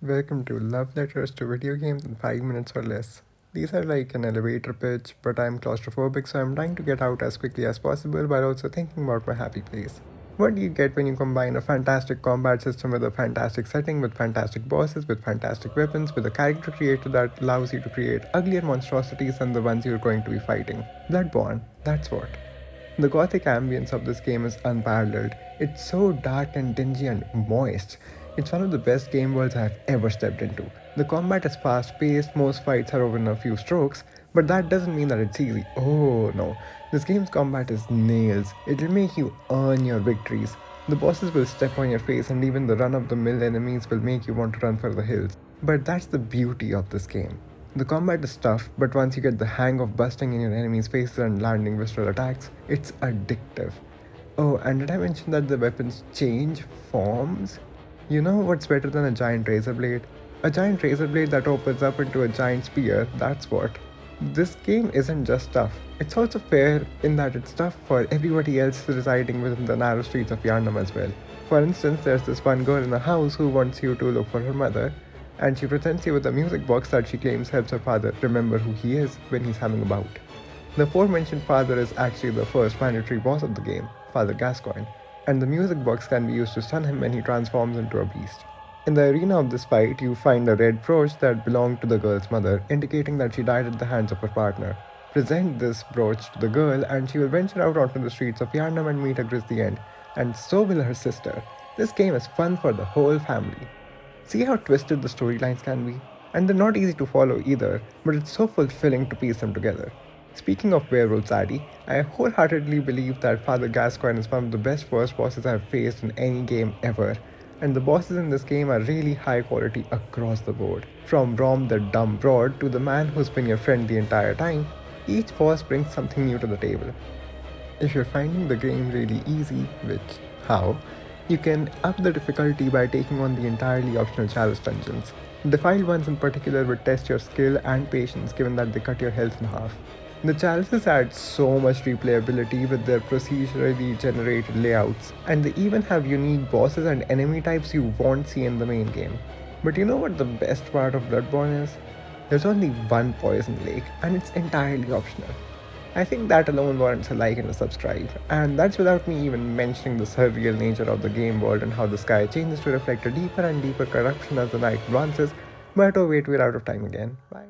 Welcome to Love Letters to Video Games in 5 minutes or less. These are like an elevator pitch, but I'm claustrophobic, so I'm trying to get out as quickly as possible while also thinking about my happy place. What do you get when you combine a fantastic combat system with a fantastic setting, with fantastic bosses, with fantastic weapons, with a character creator that allows you to create uglier monstrosities than the ones you're going to be fighting? Bloodborne, that's what. The gothic ambience of this game is unparalleled. It's so dark and dingy and moist. It's one of the best game worlds I've ever stepped into. The combat is fast paced, most fights are over in a few strokes, but that doesn't mean that it's easy. Oh no, this game's combat is nails. It'll make you earn your victories. The bosses will step on your face, and even the run of the mill enemies will make you want to run for the hills. But that's the beauty of this game. The combat is tough, but once you get the hang of busting in your enemies' faces and landing visceral attacks, it's addictive. Oh, and did I mention that the weapons change forms? You know what's better than a giant razor blade? A giant razor blade that opens up into a giant spear, that's what. This game isn't just tough, it's also fair in that it's tough for everybody else residing within the narrow streets of Yarnum as well. For instance, there's this one girl in the house who wants you to look for her mother, and she presents you with a music box that she claims helps her father remember who he is when he's having a bout. The aforementioned father is actually the first mandatory boss of the game, Father Gascoigne, and the music box can be used to stun him when he transforms into a beast. In the arena of this fight, you find a red brooch that belonged to the girl's mother, indicating that she died at the hands of her partner. Present this brooch to the girl, and she will venture out onto the streets of Yarnum and meet a grisly end, and so will her sister. This game is fun for the whole family. See how twisted the storylines can be? And they're not easy to follow either, but it's so fulfilling to piece them together. Speaking of werewolves, Addy, I wholeheartedly believe that Father Gascoigne is one of the best first bosses I've faced in any game ever. And the bosses in this game are really high quality across the board. From Rom the dumb broad to the man who's been your friend the entire time, each boss brings something new to the table. If you're finding the game really easy, which how, you can up the difficulty by taking on the entirely optional chalice dungeons. The defiled ones in particular would test your skill and patience given that they cut your health in half. The chalices add so much replayability with their procedurally generated layouts, and they even have unique bosses and enemy types you won't see in the main game. But you know what the best part of Bloodborne is? There's only one poison lake, and it's entirely optional. I think that alone warrants a like and a subscribe, and that's without me even mentioning the surreal nature of the game world and how the sky changes to reflect a deeper and deeper corruption as the night advances. But oh wait, we're out of time again. Bye.